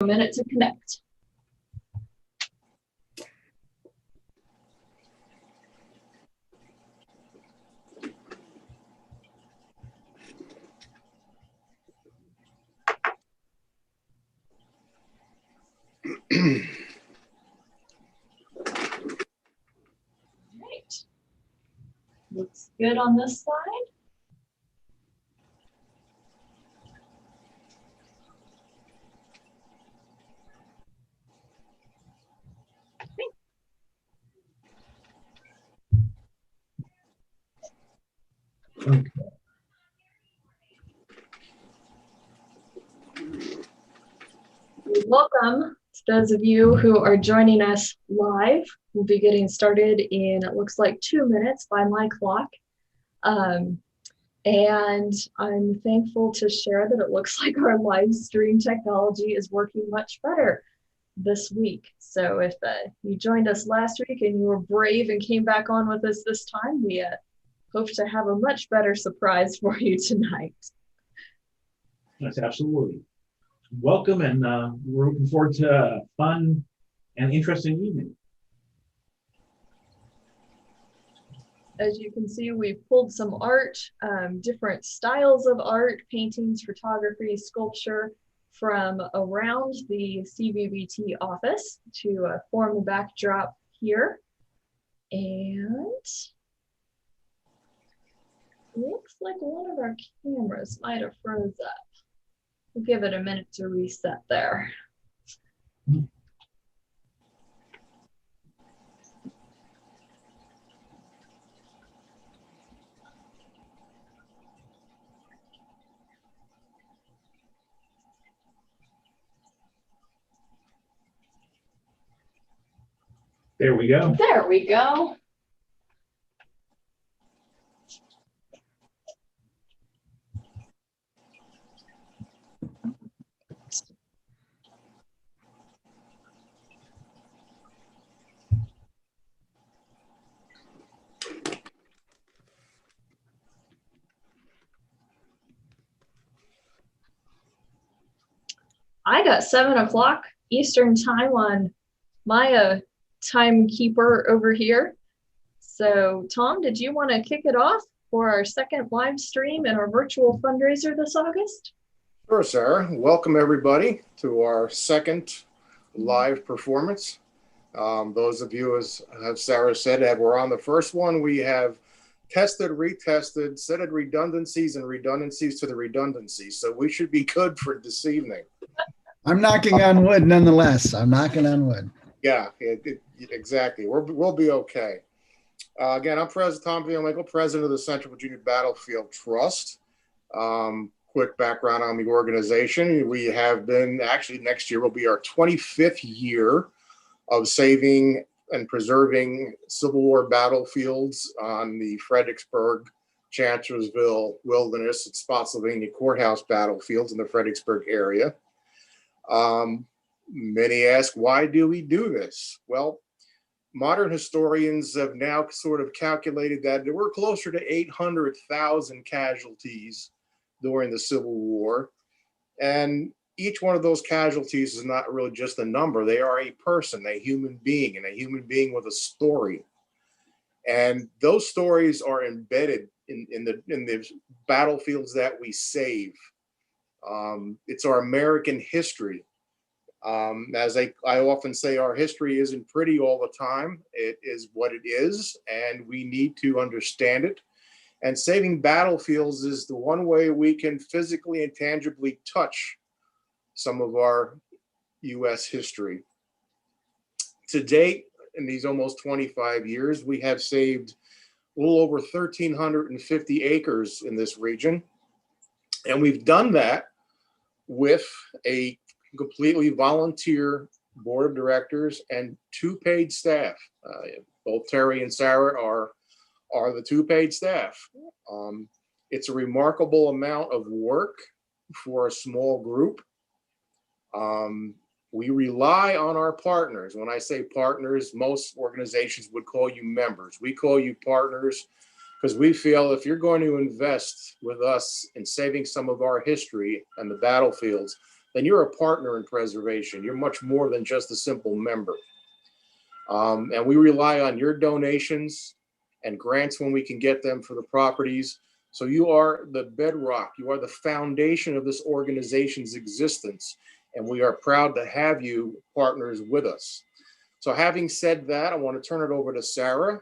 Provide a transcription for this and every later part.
A minute to connect. Right. Looks good on this side. Okay. Welcome to those of you who are joining us live. We'll be getting started in, it looks like 2 minutes by my clock. And I'm thankful to share that it looks like our live stream technology is working much better this week. So if you joined us last week and you were brave and came back on with us this time, we hope to have a much better surprise for you tonight. That's absolutely. Welcome, and we're looking forward to a fun and interesting evening. As you can see, we've pulled some art, different styles of art, paintings, photography, sculpture from around the CVBT office to form the backdrop here. And looks like one of our cameras might have froze up. We'll give it a minute to reset there. There we go. There we go. I got 7 o'clock Eastern time on my timekeeper over here. So Tom, did you want to kick it off for our second live stream and our virtual fundraiser this August? Sure, Sarah. Welcome everybody to our second live performance. Those of you, as Sarah said, we're on the first one. We have tested, retested, set of redundancies and redundancies to the redundancies. So we should be good for this evening. I'm knocking on wood nonetheless. I'm knocking on wood. Yeah, exactly. We'll be okay. Again, I'm President Tom Villamichael, President of the Central Virginia Battlefield Trust. Quick background on the organization. We have been, actually next year will be our 25th year of saving and preserving Civil War battlefields on the Fredericksburg, Chancellorsville, Wilderness, and Spotsylvania courthouse battlefields in the Fredericksburg area. Many ask, why do we do this? Well, modern historians have now sort of calculated that there were closer to 800,000 casualties during the Civil War. And each one of those casualties is not really just a number. They are a person, a human being, and a human being with a story. And those stories are embedded in the battlefields that we save. It's our American history. As I often say, our history isn't pretty all the time. It is what it is, and we need to understand it. And saving battlefields is the one way we can physically and tangibly touch some of our U.S. history. To date, in these almost 25 years, we have saved a little over 1,350 acres in this region. And we've done that with a completely volunteer board of directors and 2 paid staff. Both Terry and Sarah are the 2 paid staff. It's a remarkable amount of work for a small group. We rely on our partners. When I say partners, most organizations would call you members. We call you partners because we feel if you're going to invest with us in saving some of our history and the battlefields, then you're a partner in preservation. You're much more than just a simple member. And we rely on your donations and grants when we can get them for the properties. So you are the bedrock, you are the foundation of this organization's existence. And we are proud to have you partners with us. So having said that, I want to turn it over to Sarah.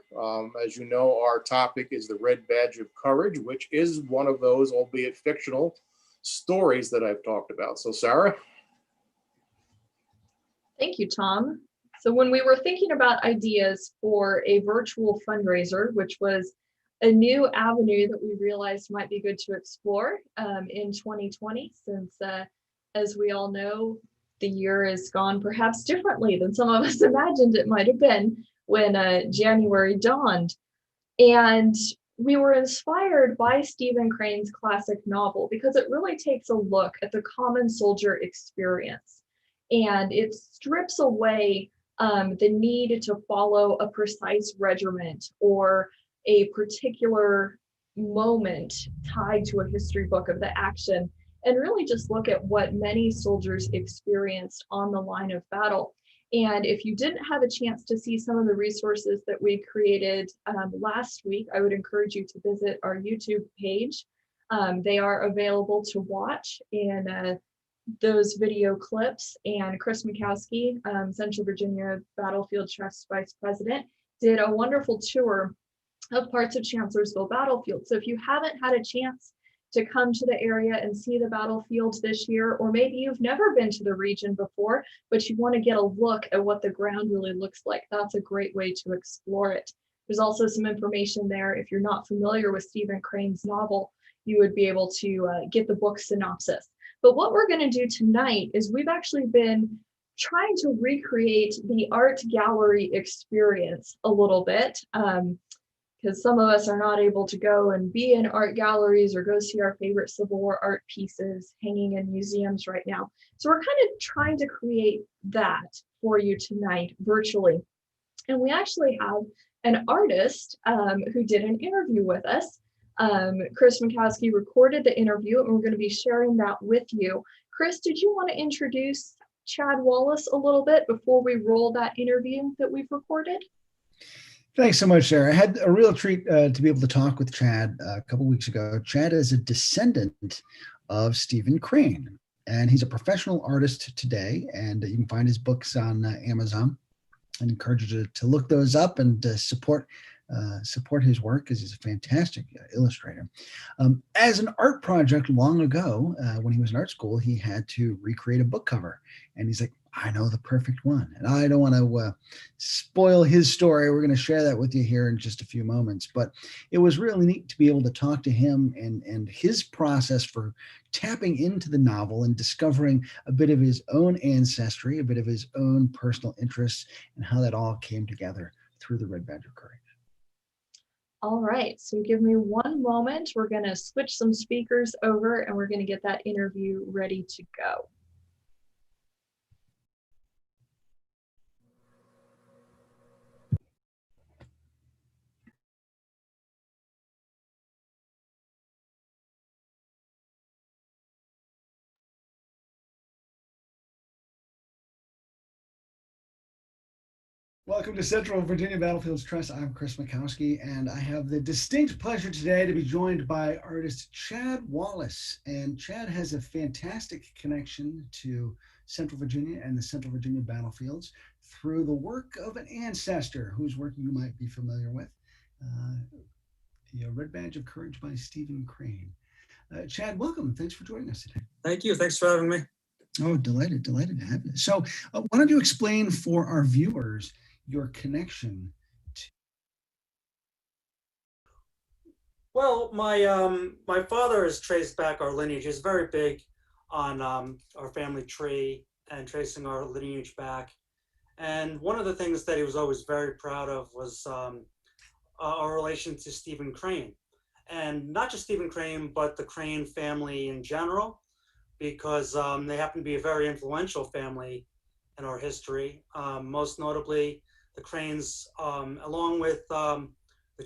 As you know, our topic is the Red Badge of Courage, which is one of those, albeit fictional, stories that I've talked about. So Sarah. Thank you, Tom. So when we were thinking about ideas for a virtual fundraiser, which was a new avenue that we realized might be good to explore in 2020, since as we all know, the year has gone perhaps differently than some of us imagined it might have been when January dawned. And we were inspired by Stephen Crane's classic novel because it really takes a look at the common soldier experience. And it strips away the need to follow a precise regiment or a particular moment tied to a history book of the action, and really just look at what many soldiers experienced on the line of battle. And if you didn't have a chance to see some of the resources that we created last week, I would encourage you to visit our YouTube page. They are available to watch in those video clips. And Chris Mikowski, Central Virginia Battlefield Trust Vice President, did a wonderful tour of parts of Chancellorsville Battlefield. So if you haven't had a chance to come to the area and see the battlefield this year, or maybe you've never been to the region before, but you want to get a look at what the ground really looks like, that's a great way to explore it. There's also some information there. If you're not familiar with Stephen Crane's novel, you would be able to get the book synopsis. But what we're going to do tonight is we've actually been trying to recreate the art gallery experience a little bit. Because some of us are not able to go and be in art galleries or go see our favorite Civil War art pieces hanging in museums right now. So we're kind of trying to create that for you tonight virtually. And we actually have an artist who did an interview with us. Chris Mikowski recorded the interview, and we're going to be sharing that with you. Chris, did you want to introduce Chad Wallace a little bit before we roll that interview that we've recorded? Thanks so much, Sarah. I had a real treat to be able to talk with Chad a couple weeks ago. Chad is a descendant of Stephen Crane, and he's a professional artist today, and you can find his books on Amazon. I encourage you to look those up and support his work, because he's a fantastic illustrator. As an art project long ago, when he was in art school, he had to recreate a book cover, and he's like, I know the perfect one. And I don't want to spoil his story. We're going to share that with you here in just a few moments. But it was really neat to be able to talk to him and his process for tapping into the novel and discovering a bit of his own ancestry, a bit of his own personal interests, and how that all came together through the Red Badge of Courage. All right, so give me one moment. We're going to switch some speakers over, and we're going to get that interview ready to go. Welcome to Central Virginia Battlefields Trust. I'm Chris Mikowski, and I have the distinct pleasure today to be joined by artist Chad Wallace. And Chad has a fantastic connection to Central Virginia and the Central Virginia battlefields through the work of an ancestor whose work you might be familiar with, the Red Badge of Courage by Stephen Crane. Chad, welcome. Thanks for joining us today. Thank you. Thanks for having me. Oh, delighted to have you. So why don't you explain for our viewers your connection to... Well, my father has traced back our lineage. He's very big on our family tree and tracing our lineage back. And one of the things that he was always very proud of was our relation to Stephen Crane. And not just Stephen Crane, but the Crane family in general, because they happen to be a very influential family in our history. Most notably, the Cranes, along with the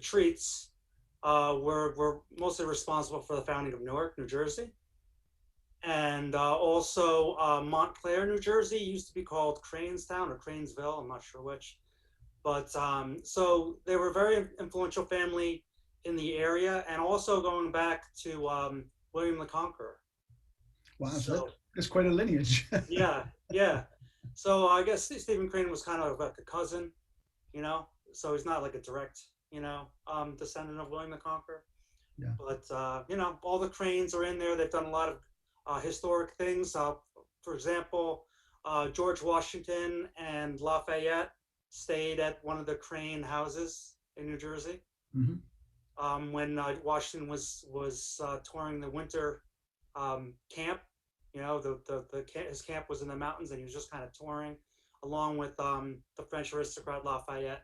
Treats, were mostly responsible for the founding of Newark, New Jersey. And also Montclair, New Jersey used to be called Cranestown or Cranesville. I'm not sure which. But so they were a very influential family in the area, and also going back to William the Conqueror. Wow, so So that's quite a lineage. yeah, yeah. So I guess Stephen Crane was kind of like a cousin, you know. So he's not like a direct, descendant of William the Conqueror. Yeah. But all the Cranes are in there. They've done a lot of historic things. For example, George Washington and Lafayette stayed at one of the Crane houses in New Jersey Hmm. when Washington was touring the winter camp. You know, his camp was in the mountains, and he was just kind of touring along with the French aristocrat Lafayette,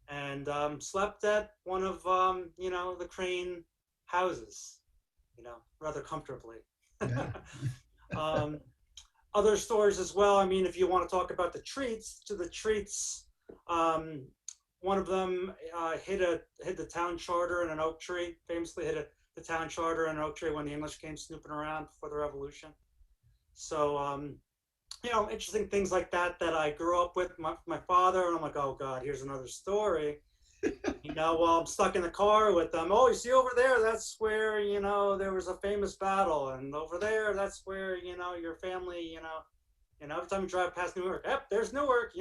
and slept at one of the Crane houses, rather comfortably. Yeah. um, Other stories as well. I mean, if you want to talk about the treats, um, one of them hid the town charter in an oak tree. Famously hid the town charter in an oak tree when the English came snooping around before the Revolution. So interesting things like that I grew up with my father, and I'm like, oh God, here's another story. While I'm stuck in the car with them, oh, you see over there, that's where, there was a famous battle. And over there, that's where, your family, every time you drive past Newark, yep, there's Newark,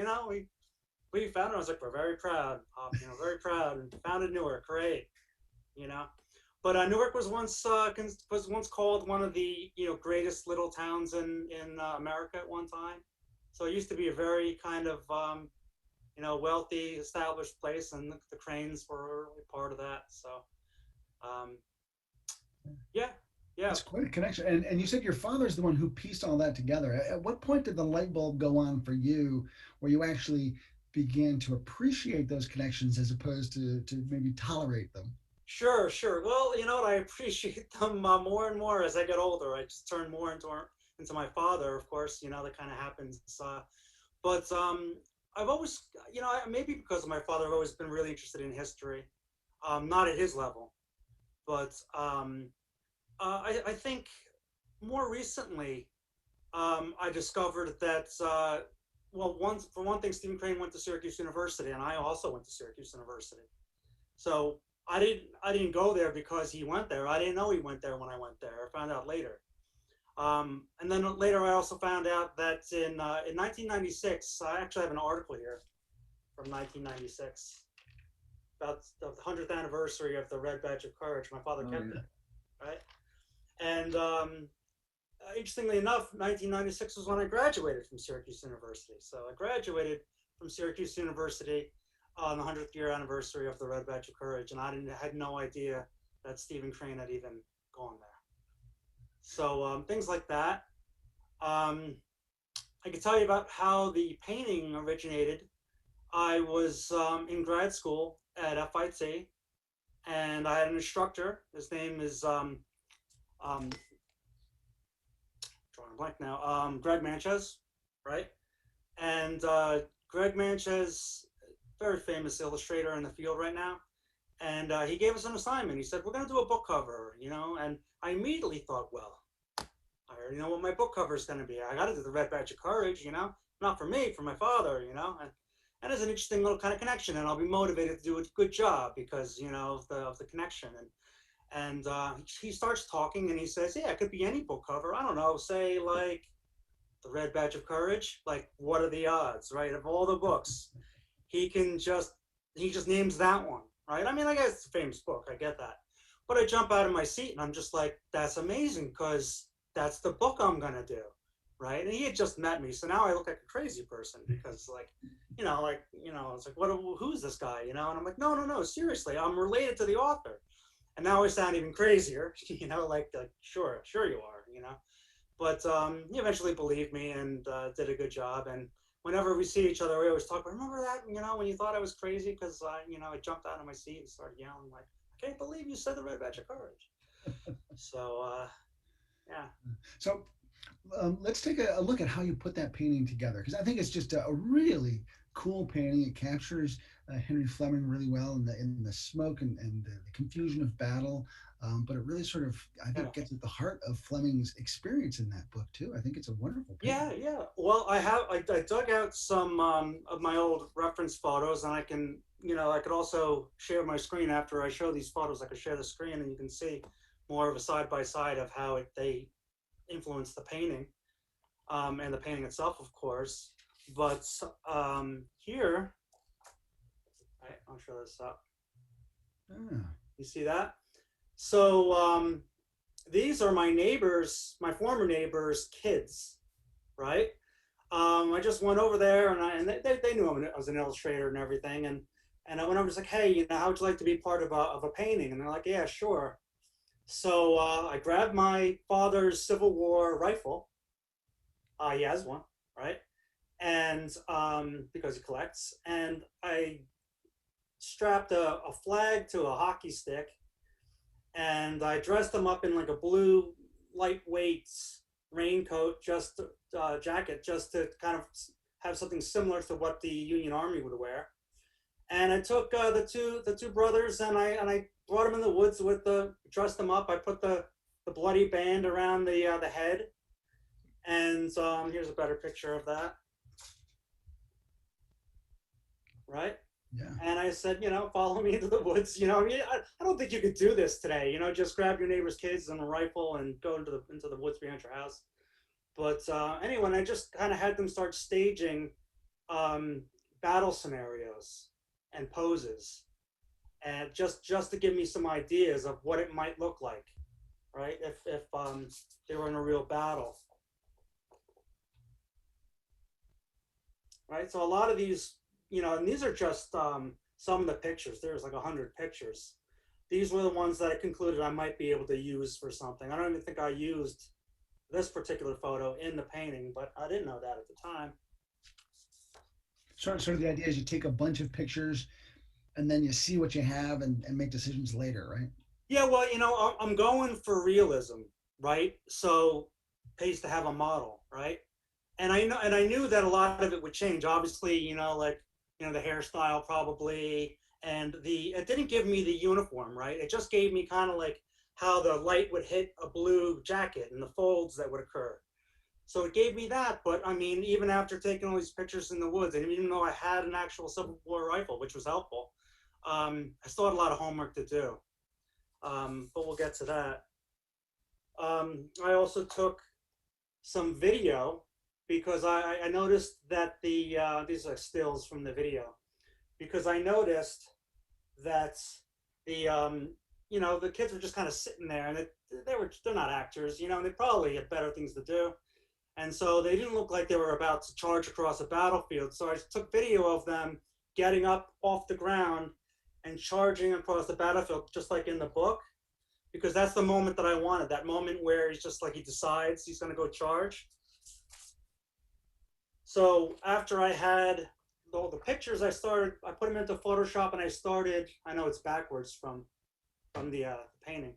we found it. I was like, we're very proud, very proud, and founded Newark, great, you know. But Newark was once called one of the greatest little towns in America at one time. So it used to be a very kind of wealthy, established place, and the Cranes were part of that. So, um, yeah, yeah. That's quite a connection. And you said your father's the one who pieced all that together. At what point did the light bulb go on for you where you actually began to appreciate those connections as opposed to maybe tolerate them? Sure, sure. Well, you know what? I appreciate them more and more as I get older. I just turn more into my father, of course. That kind of happens. But I've always, maybe because of my father, I've always been really interested in history. Not at his level, but I think more recently, I discovered that, for one thing, Stephen Crane went to Syracuse University, and I also went to Syracuse University. So I didn't go there because he went there. I didn't know he went there when I went there. I found out later. And then later, I also found out that in 1996, I actually have an article here from 1996 about the 100th anniversary of the Red Badge of Courage. My father Oh, kept yeah. it, right? And interestingly enough, 1996 was when I graduated from Syracuse University. So I graduated from Syracuse University on the 100th year anniversary of the Red Badge of Courage, and I had no idea that Stephen Crane had even gone there. So things like that. I can tell you about how the painting originated. I was in grad school at FIT, and I had an instructor. His name is drawing a blank now. Greg Manchez, right? And Greg Manchez, very famous illustrator in the field right now. And he gave us an assignment. He said, we're going to do a book cover, and I immediately thought, well, I already know what my book cover is going to be. I got to do the Red Badge of Courage, not for me, for my father, and it's an interesting little kind of connection, and I'll be motivated to do a good job because, of the connection. And he starts talking, and he says, yeah, it could be any book cover. I don't know, say like the Red Badge of Courage. Like, what are the odds, right? Of all the books, he just names that one, right? I mean, I guess it's a famous book. I get that. But I jump out of my seat and I'm just like, that's amazing because that's the book I'm going to do, right? And he had just met me. So now I look like a crazy person because it's like, who's this guy, And I'm like, no, seriously, I'm related to the author. And now I sound even crazier, like sure you are, But he eventually believed me and did a good job. And whenever we see each other, we always talk. Remember that, when you thought I was crazy because I jumped out of my seat and started yelling like, I can't believe you said the Red Badge of Courage. So yeah. So let's take a look at how you put that painting together, because I think it's just a really cool painting. It captures Henry Fleming really well in the smoke and the confusion of battle. but it really sort of, I think, gets at the heart of Fleming's experience in that book too. I think it's a wonderful painting. Yeah. Well, I dug out some of my old reference photos, and I can, I could also share my screen after I show these photos. I could share the screen, and you can see more of a side by side of how they influence the painting, and the painting itself, of course. But here, I'll show this up. Ah. You see that? So these are my neighbors, my former neighbors' kids, right? I just went over there, and they knew I was an illustrator and everything, and I went over and was like, hey, how would you like to be part of a painting? And they're like, yeah, sure. So I grabbed my father's Civil War rifle. He has one, right? And because he collects, and I strapped a flag to a hockey stick, and I dressed him up in like a blue lightweight raincoat, just jacket, just to kind of have something similar to what the Union Army would wear. And I took the two brothers, and I brought them in the woods dressed them up. I put the bloody band around the head, and here's a better picture of that, right? Yeah. And I said, follow me into the woods. I don't think you could do this today. Just grab your neighbor's kids and a rifle and go into the woods behind your house. But anyway, I just kind of had them start staging battle scenarios and poses, and just to give me some ideas of what it might look like, right? If they were in a real battle, right? So a lot of these, and these are just some of the pictures. There's like 100 pictures. These were the ones that I concluded I might be able to use for something. I don't even think I used this particular photo in the painting, but I didn't know that at the time. Sort of the idea is you take a bunch of pictures and then you see what you have and make decisions later, right? Yeah, well, I'm going for realism, right? So pays to have a model, right? And I knew that a lot of it would change. Obviously, the hairstyle probably, and it didn't give me the uniform, right? It just gave me kind of like how the light would hit a blue jacket and the folds that would occur. So it gave me that. But I mean, even after taking all these pictures in the woods, and even though I had an actual Civil War rifle, which was helpful, I still had a lot of homework to do. But we'll get to that. I also took some video because I noticed that these are stills from the video, because I noticed that the kids were just kind of sitting there, and they're not actors, and they probably had better things to do. And so they didn't look like they were about to charge across a battlefield. So I took video of them getting up off the ground and charging across the battlefield, just like in the book, because that's the moment that I wanted, that moment where he's just like, he decides he's going to go charge. So after I had all the pictures, I put them into Photoshop, and I know it's backwards from the painting,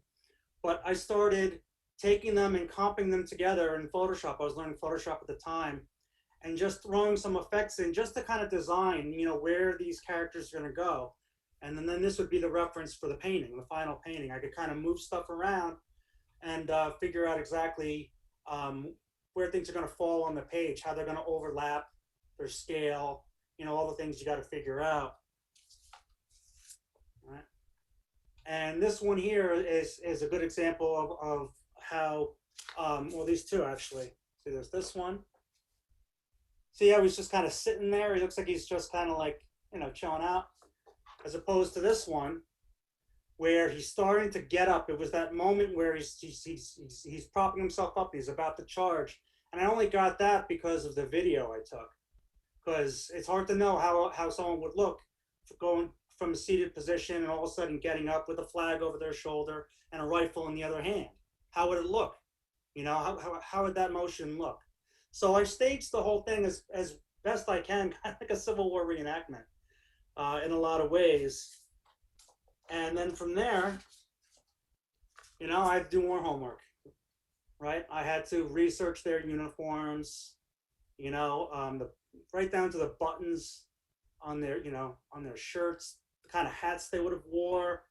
but I started taking them and comping them together in Photoshop. I was learning Photoshop at the time, and just throwing some effects in just to kind of design, where these characters are going to go. And then this would be the reference for the painting, the final painting. I could kind of move stuff around and figure out exactly where things are going to fall on the page, how they're going to overlap, their scale, all the things you got to figure out. All right. And this one here is a good example of how, well, these two actually. See, there's this one. See how he's just kind of sitting there? He looks like he's just kind of like, chilling out. As opposed to this one, where he's starting to get up. It was that moment where he's propping himself up. He's about to charge. And I only got that because of the video I took. Because it's hard to know how someone would look going from a seated position and all of a sudden getting up with a flag over their shoulder and a rifle in the other hand. How would it look? How would that motion look? So I staged the whole thing as best I can, kind of like a Civil War reenactment in a lot of ways. And then from there, I had to do more homework, right? I had to research their uniforms, right down to the buttons on their, on their shirts, the kind of hats they would have wore.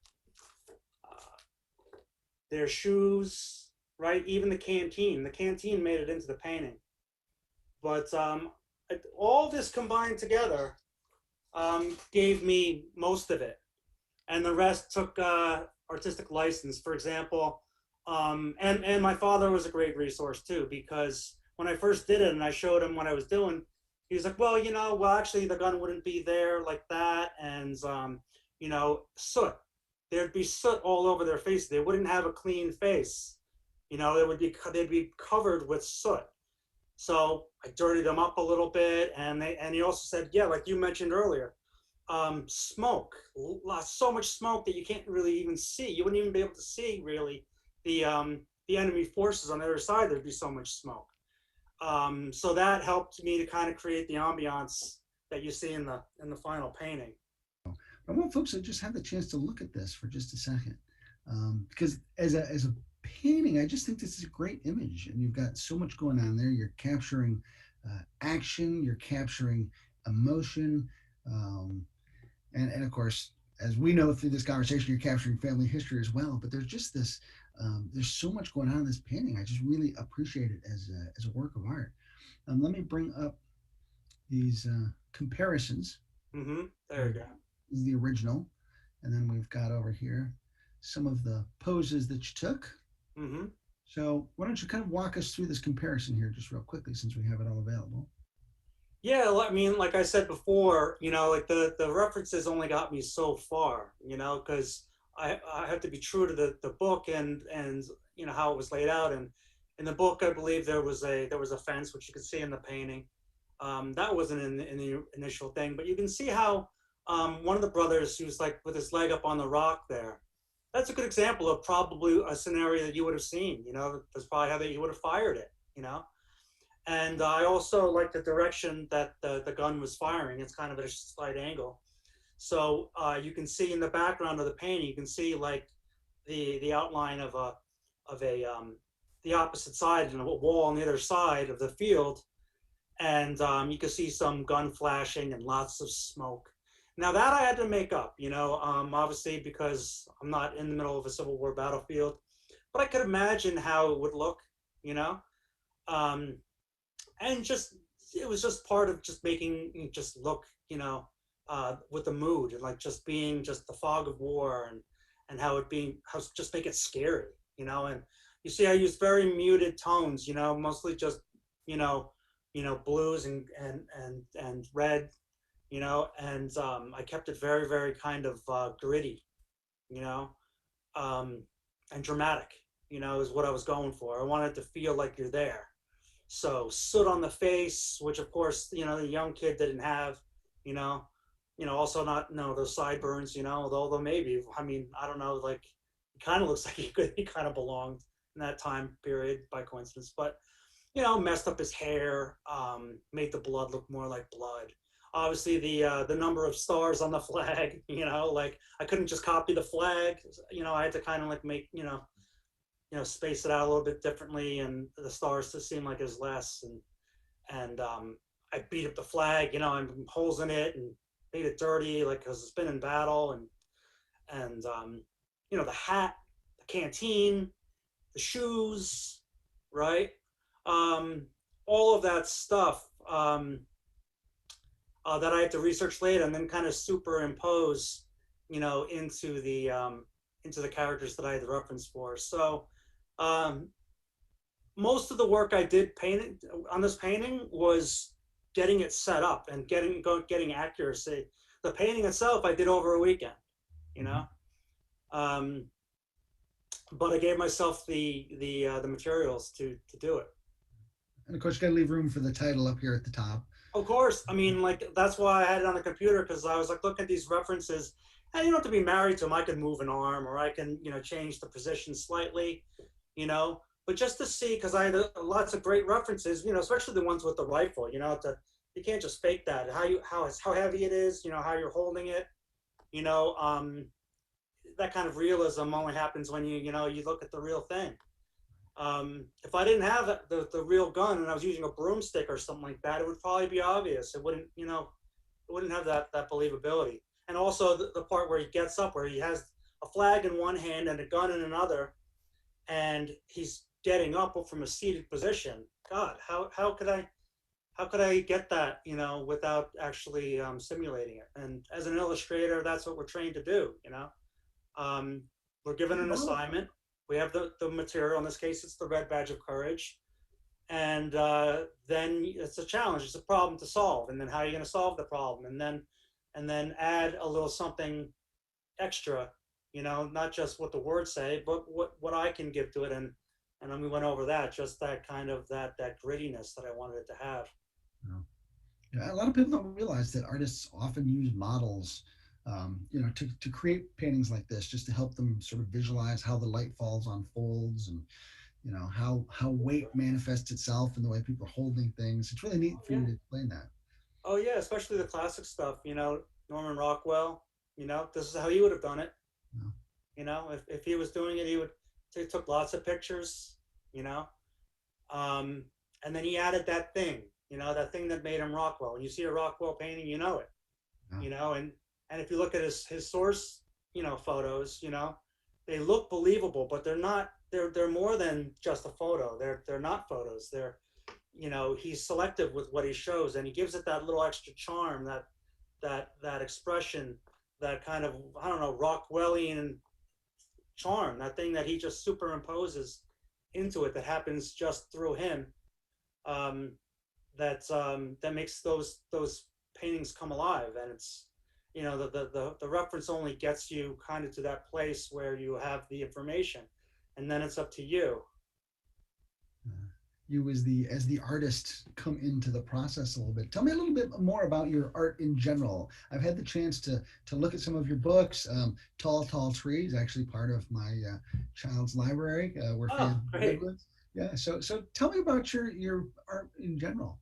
their shoes, right? Even the canteen. The canteen made it into the painting. But all this combined together gave me most of it, and the rest took artistic license. For example, and my father was a great resource too, because when I first did it and I showed him what I was doing, he was like, well, actually the gun wouldn't be there like that, and soot. There'd be soot all over their face. They wouldn't have a clean face. They'd be covered with soot. So I dirtied them up a little bit, and he also said, yeah, like you mentioned earlier, smoke, so much smoke that you can't really even see. You wouldn't even be able to see really the enemy forces on the other side. There'd be so much smoke. So that helped me to kind of create the ambiance that you see in the final painting. I want folks to just have the chance to look at this for just a second, because as a painting, I just think this is a great image, and you've got so much going on there. You're capturing action, you're capturing emotion, and of course, as we know through this conversation, you're capturing family history as well. But there's just this, there's so much going on in this painting. I just really appreciate it as a work of art. Let me bring up these comparisons. Mm-hmm. There you go. This is the original, and then we've got over here some of the poses that you took. Mm-hmm. So why don't you kind of walk us through this comparison here just real quickly, since we have it all available. Yeah, I mean, like I said before, like the references only got me so far, because I have to be true to the book and how it was laid out. And in the book, I believe there was a fence, which you can see in the painting. That wasn't in the initial thing, but you can see how one of the brothers, who's like with his leg up on the rock there, that's a good example of probably a scenario that you would have seen. That's probably how you would have fired it. And I also like the direction that the gun was firing. It's kind of at a slight angle. So you can see in the background of the painting, you can see like the outline of the opposite side and a wall on the other side of the field. And you can see some gun flashing and lots of smoke. Now that I had to make up, obviously because I'm not in the middle of a Civil War battlefield, but I could imagine how it would look, and it was just part of just making it just look, with the mood and like just being just the fog of war and how just make it scary, and you see I used very muted tones, mostly just, blues and red, and I kept it very, very kind of gritty, and dramatic, is what I was going for. I wanted to feel like you're there. So soot on the face, which of course, the young kid didn't have, also not, those sideburns, although maybe, I mean, I don't know, like, it kind of looks like he kind of belonged in that time period by coincidence, but, messed up his hair, made the blood look more like blood. Obviously the number of stars on the flag, like I couldn't just copy the flag, I had to kind of like make, space it out a little bit differently, and the stars to seem like it's less. And I beat up the flag, and holes in it, and made it dirty, like because it's been in battle, and the hat, the canteen, the shoes, right? All of that stuff that I had to research later, and then kind of superimpose, into the characters that I had the reference for. So. Most of the work I did on this painting was getting it set up and getting accuracy. The painting itself I did over a weekend, but I gave myself the materials to do it. And of course, you got to leave room for the title up here at the top. Of course, I mean, like that's why I had it on the computer, because I was like looking at these references, and you don't have to be married to them. I can move an arm, or I can change the position slightly. But just to see, because I had lots of great references, especially the ones with the rifle, you can't just fake that. How heavy it is, how you're holding it, that kind of realism only happens when you look at the real thing. If I didn't have the real gun and I was using a broomstick or something like that, it would probably be obvious. It wouldn't, it wouldn't have that believability. And also the part where he gets up, where he has a flag in one hand and a gun in another, and he's getting up from a seated position. God, how could I get that, without actually simulating it? And as an illustrator, that's what we're trained to do. We're given an assignment. We have the material. In this case, it's the red badge of courage. And then it's a challenge. It's a problem to solve. And then how are you going to solve the problem? And then add a little something extra, not just what the words say, but what I can give to it. And then we went over that, just that kind of that grittiness that I wanted it to have. Yeah, a lot of people don't realize that artists often use models, to create paintings like this, just to help them sort of visualize how the light falls on folds, and how weight manifests itself in the way people are holding things. It's really neat for you to explain that. Oh yeah, especially the classic stuff. Norman Rockwell. This is how he would have done it. If he was doing it, he took lots of pictures. And then he added that thing. That thing that made him Rockwell. When you see a Rockwell painting, you know it. And if you look at his source, photos, they look believable, but they're not. They're more than just a photo. They're not photos. He's selective with what he shows, and he gives it that little extra charm, that expression, that kind of, I don't know, Rockwellian charm, that thing that he just superimposes into it, that happens just through him. That makes those paintings come alive. And it's, the reference only gets you kind of to that place where you have the information, and then it's up to you. You as the artist come into the process a little bit. Tell me a little bit more about your art in general. I've had the chance to look at some of your books. Tall Tall Tree is actually part of my child's library. We're fans of redwoods. Yeah. So tell me about your art in general.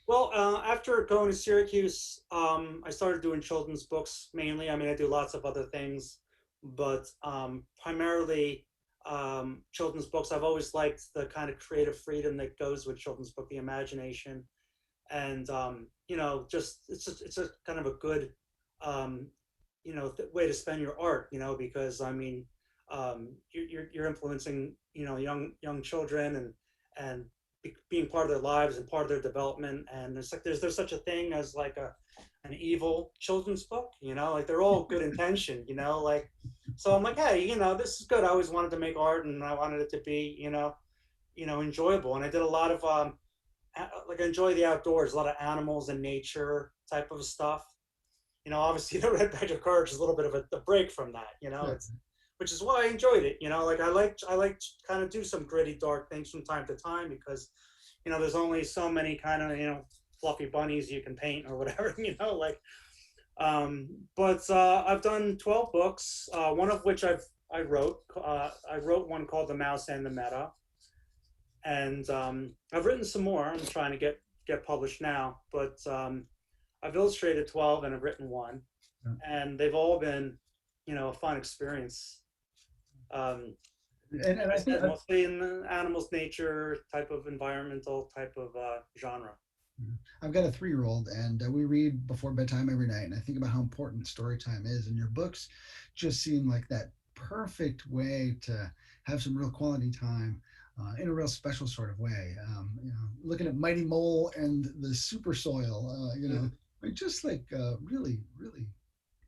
Well, after going to Syracuse, I started doing children's books mainly. I mean, I do lots of other things, but primarily children's books. I've always liked the kind of creative freedom that goes with children's book, the imagination, and it's a kind of a good way to spend your art, because I mean, you're influencing young children, and being part of their lives and part of their development. And there's such a thing as like an evil children's book, like they're all good intention, so I'm like, hey, this is good. I always wanted to make art, and I wanted it to be, enjoyable. And I did a lot of I enjoy the outdoors, a lot of animals and nature type of stuff. Obviously the Red Badge of Courage is a little bit of a break from that, which is why I enjoyed it. I like to kind of do some gritty, dark things from time to time, because, there's only so many kind of, fluffy bunnies you can paint or whatever, but I've done 12 books, one of which I wrote one called The Mouse and the Meadow. And I've written some more. I'm trying to get published now, but I've illustrated 12 and I've written one, and they've all been, a fun experience. And I think mostly in the animals, nature type of environmental type of genre. I've got a 3-year-old, and we read before bedtime every night, and I think about how important story time is, and your books just seem like that perfect way to have some real quality time in a real special sort of way. Looking at Mighty Mole and the Super Soil, just like really, really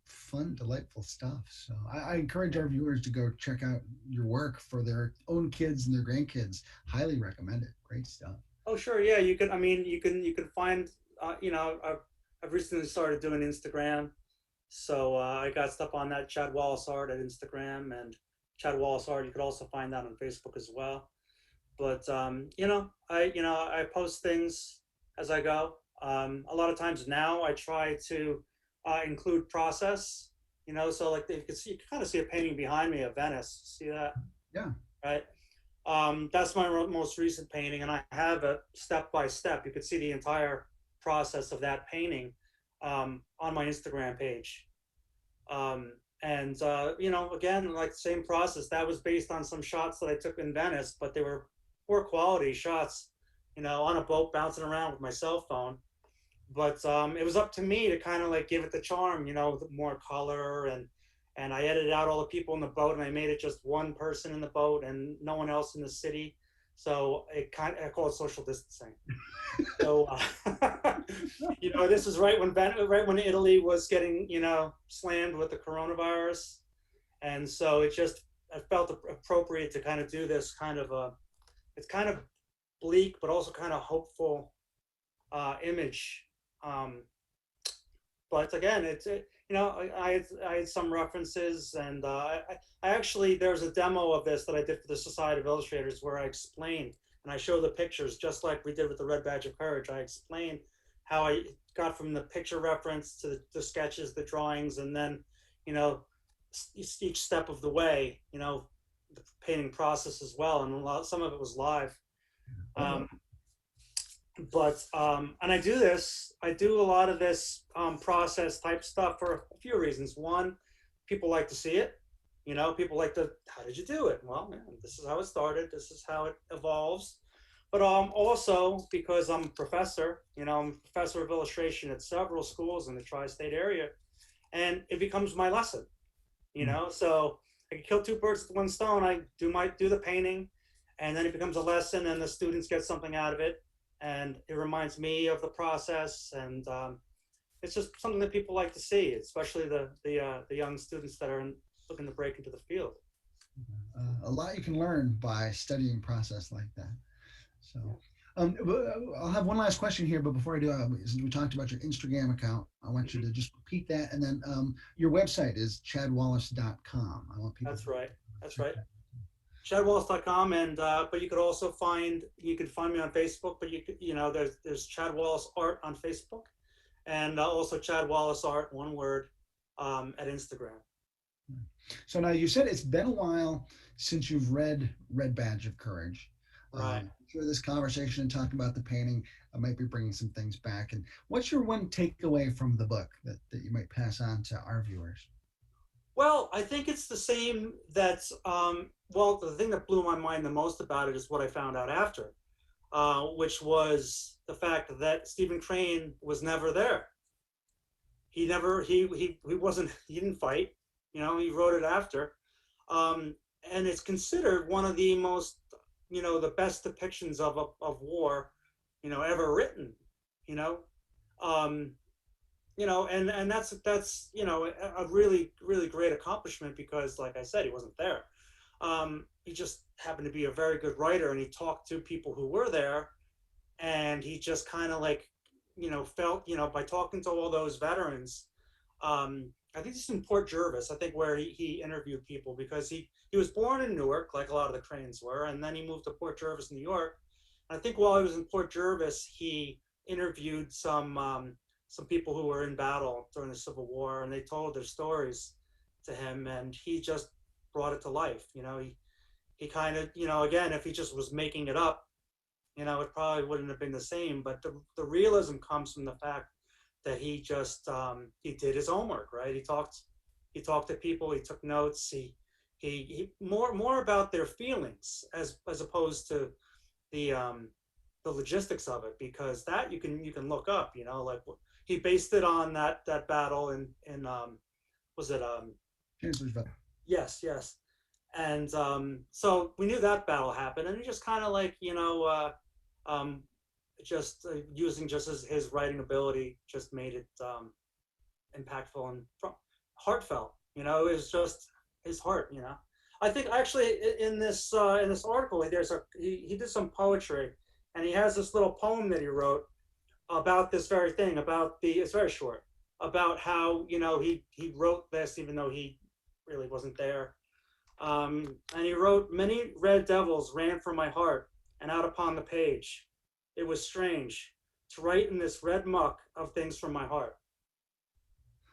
fun, delightful stuff. So I encourage our viewers to go check out your work for their own kids and their grandkids. Highly recommend it. Great stuff. Oh, sure. Yeah, you can find, I've recently started doing Instagram. So I got stuff on that, Chad Wallace Art at Instagram, and Chad Wallace Art. You could also find that on Facebook as well. But, I post things as I go. A lot of times now I try to include process, so like you can kind of see a painting behind me of Venice. See that? Yeah. Right. That's my most recent painting, and I have it step by step. You could see the entire process of that painting on my Instagram page. Again, like the same process. That was based on some shots that I took in Venice, but they were poor quality shots, on a boat bouncing around with my cell phone. But it was up to me to kind of like give it the charm, with more color and I edited out all the people in the boat, and I made it just one person in the boat and no one else in the city. So I call it social distancing. So, this is right when Italy was getting, slammed with the coronavirus. And so I felt appropriate to kind of do this it's kind of bleak, but also kind of hopeful image. But again, I had some references, and I actually, there's a demo of this that I did for the Society of Illustrators where I explained and I show the pictures just like we did with the Red Badge of Courage. I explained how I got from the picture reference to the sketches, the drawings, and then, each step of the way, the painting process as well. And some of it was live. And I do a lot of this process type stuff for a few reasons. One, people like to see it. People like how did you do it? Well, man, this is how it started. This is how it evolves. But also because I'm a professor, I'm a professor of illustration at several schools in the tri-state area, and it becomes my lesson, So I can kill two birds with one stone. I do the painting, and then it becomes a lesson, and the students get something out of it, and it reminds me of the process, and it's just something that people like to see, especially the young students that are looking to break into the field. A lot you can learn by studying process like that. So I'll have one last question here, but before I do, since we talked about your Instagram account, I want you to just repeat that, and then your website is chadwallace.com. I want people. That's right. chadwallace.com, and but you could also find me on Facebook, but there's Chad Wallace Art on Facebook, and also Chad Wallace Art, one word, at Instagram. So now you said it's been a while since you've read Red Badge of Courage. Right. I'm sure this conversation and talking about the painting might be bringing some things back. And what's your one takeaway from the book that you might pass on to our viewers? Well, I think it's the same the thing that blew my mind the most about it is what I found out after, which was the fact that Stephen Crane was never there. He didn't fight, he wrote it after. And it's considered one of the most, the best depictions of war, ever written, and that's a really, really great accomplishment because, like I said, he wasn't there. He just happened to be a very good writer, and he talked to people who were there, and he just kind of felt, by talking to all those veterans. I think it's in Port Jervis, I think, where he interviewed people, because he was born in Newark, like a lot of the Cranes were, and then he moved to Port Jervis, New York. And I think while he was in Port Jervis, he interviewed some people who were in battle during the Civil War, and they told their stories to him, and he just brought it to life. He kind of, again, if he just was making it up, it probably wouldn't have been the same. But the realism comes from the fact that he just he did his homework, right? He talked to people, he took notes, he more about their feelings as opposed to the logistics of it, because that you can look up, like he based it on that battle in was it Chancellorsville. Yes. And so we knew that battle happened, and he just kind of just using just his writing ability just made it impactful and heartfelt. It was just his heart. I think actually in this article he did some poetry, and he has this little poem that he wrote about this very thing. It's very short, about how he wrote this even though he really wasn't there. And he wrote, "Many red devils ran from my heart and out upon the page. It was strange to write in this red muck of things from my heart."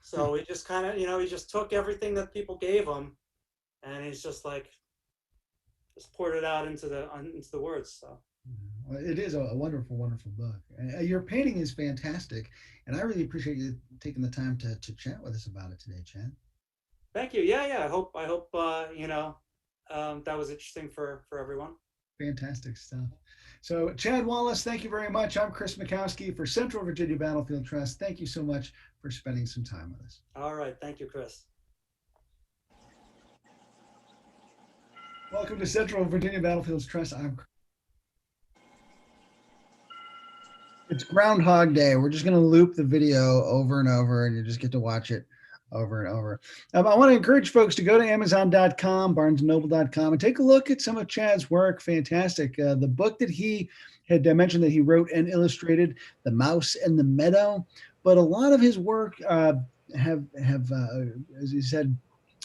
So he just kind of, he just took everything that people gave him, and he's just poured it out into the words. So. Well, it is a wonderful, wonderful book. Your painting is fantastic, and I really appreciate you taking the time to chat with us about it today, Chad. Thank you. Yeah. I hope that was interesting for everyone. Fantastic stuff. So, Chad Wallace, thank you very much. I'm Chris Mikowski for Central Virginia Battlefield Trust. Thank you so much for spending some time with us. All right. Thank you, Chris. Welcome to Central Virginia Battlefields Trust. It's Groundhog Day. We're just going to loop the video over and over, and you just get to watch it over and over. I want to encourage folks to go to Amazon.com, BarnesandNoble.com, and take a look at some of Chad's work. Fantastic. The book that he had mentioned that he wrote and illustrated, The Mouse and the Meadow, but a lot of his work have as he said,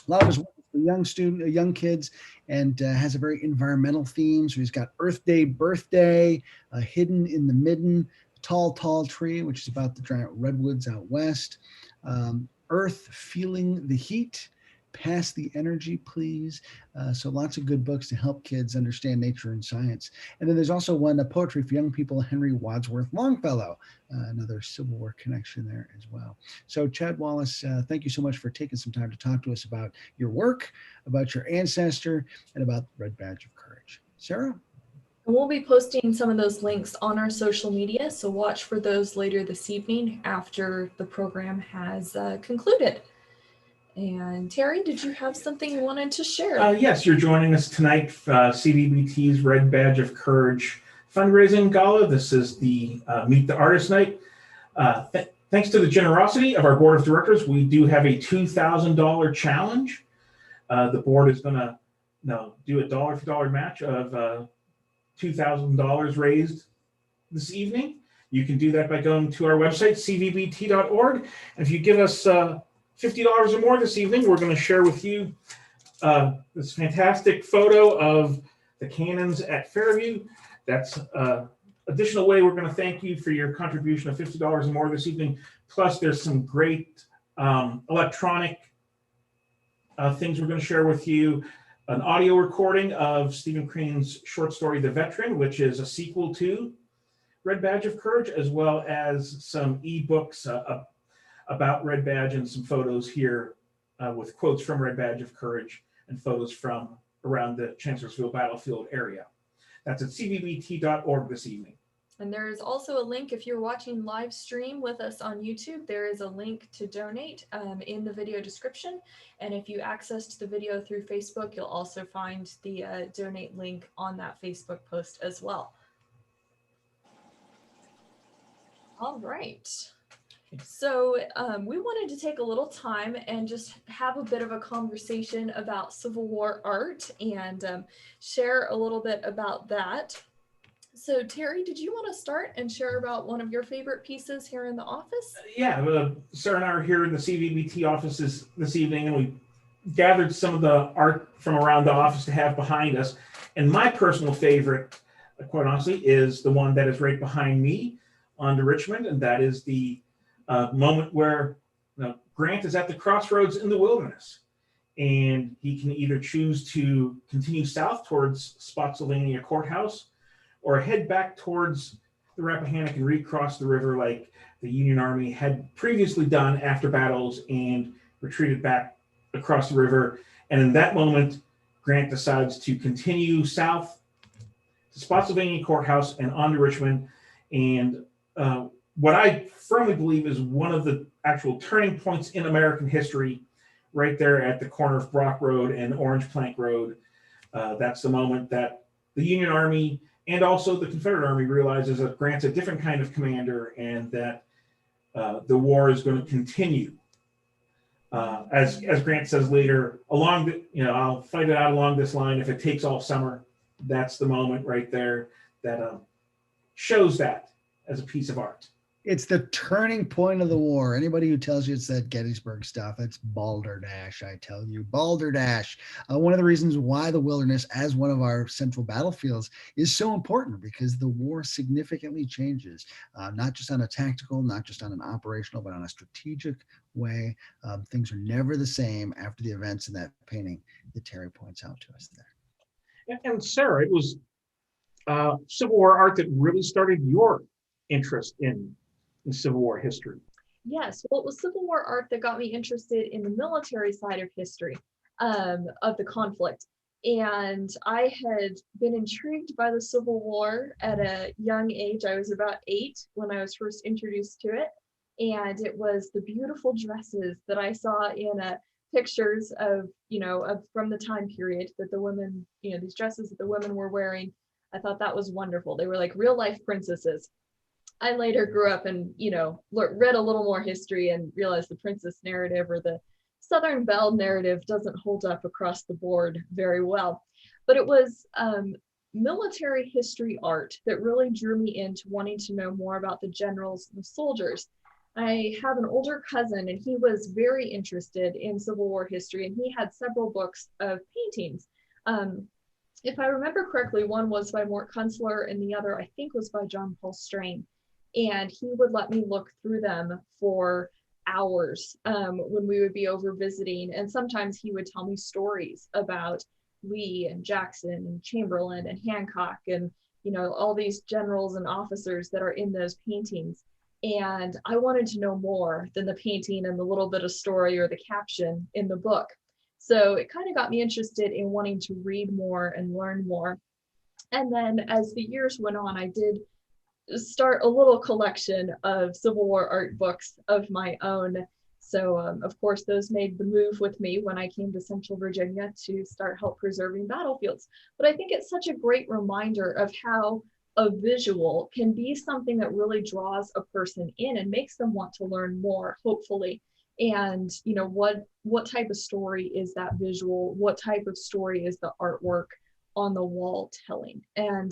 a lot of his work for young kids, and has a very environmental theme. So he's got Earth Day Birthday, Hidden in the Midden, Tall, Tall Tree, which is about the giant redwoods out west. Earth Feeling the Heat, Pass the Energy, Please. So lots of good books to help kids understand nature and science. And then there's also one, Poetry for Young People, Henry Wadsworth Longfellow, another Civil War connection there as well. So Chad Wallace, thank you so much for taking some time to talk to us about your work, about your ancestor, and about the Red Badge of Courage. Sarah? And we'll be posting some of those links on our social media, so watch for those later this evening after the program has concluded. And Terry, did you have something you wanted to share? Yes, you're joining us tonight, CVBT's Red Badge of Courage fundraising gala. This is the Meet the Artist Night. Thanks to the generosity of our board of directors, we do have a $2,000 challenge. The board is going to do a dollar for dollar match of $2,000 raised this evening. You can do that by going to our website, cvbt.org. And if you give us $50 or more this evening, we're going to share with you this fantastic photo of the cannons at Fairview. That's additional way we're going to thank you for your contribution of $50 or more this evening. Plus, there's some great electronic things we're going to share with you. An audio recording of Stephen Crane's short story, The Veteran, which is a sequel to Red Badge of Courage, as well as some ebooks about Red Badge and some photos here with quotes from Red Badge of Courage and photos from around the Chancellorsville battlefield area. That's at cvbt.org this evening. And there is also a link, if you're watching live stream with us on YouTube, there is a link to donate in the video description. And if you accessed the video through Facebook, you'll also find the donate link on that Facebook post as well. All right. So we wanted to take a little time and just have a bit of a conversation about Civil War art and share a little bit about that. So Terry, did you want to start and share about one of your favorite pieces here in the office? Yeah, Sarah and I are here in the CVBT offices this evening, and we gathered some of the art from around the office to have behind us. And my personal favorite, quite honestly, is the one that is right behind me on to Richmond, and that is the moment where Grant is at the crossroads in the wilderness, and he can either choose to continue south towards Spotsylvania Courthouse or head back towards the Rappahannock and recross the river like the Union Army had previously done after battles and retreated back across the river. And in that moment, Grant decides to continue south to Spotsylvania Courthouse and on to Richmond. And what I firmly believe is one of the actual turning points in American history, right there at the corner of Brock Road and Orange Plank Road. That's the moment that the Union Army and also the Confederate Army realizes that Grant's a different kind of commander and that the war is going to continue. As Grant says later, along the, I'll fight it out along this line if it takes all summer. That's the moment right there that shows that as a piece of art. It's the turning point of the war. Anybody who tells you it's that Gettysburg stuff, it's balderdash, I tell you. Balderdash. One of the reasons why the wilderness, as one of our central battlefields, is so important, because the war significantly changes, not just on a tactical, not just on an operational, but on a strategic way. Things are never the same after the events in that painting that Terry points out to us there. And Sarah, it was Civil War art that really started your interest in Civil War history. Yes, well, it was Civil War art that got me interested in the military side of history of the conflict. And I had been intrigued by the Civil War at a young age. I was about 8 when I was first introduced to it. And it was the beautiful dresses that I saw in pictures of, from the time period that the women, these dresses that the women were wearing. I thought that was wonderful. They were like real life princesses. I later grew up and, read a little more history and realized the princess narrative or the Southern Belle narrative doesn't hold up across the board very well. But it was military history art that really drew me into wanting to know more about the generals and the soldiers. I have an older cousin and he was very interested in Civil War history, and he had several books of paintings. If I remember correctly, one was by Mort Kunstler and the other I think was by John Paul Strain. And he would let me look through them for hours when we would be over visiting. And sometimes he would tell me stories about Lee and Jackson and Chamberlain and Hancock and, all these generals and officers that are in those paintings. And I wanted to know more than the painting and the little bit of story or the caption in the book. So it kind of got me interested in wanting to read more and learn more. And then as the years went on, I did start a little collection of Civil War art books of my own. So of course, those made the move with me when I came to Central Virginia to start help preserving battlefields. But I think it's such a great reminder of how a visual can be something that really draws a person in and makes them want to learn more, hopefully. And what type of story is that visual? What type of story is the artwork on the wall telling? And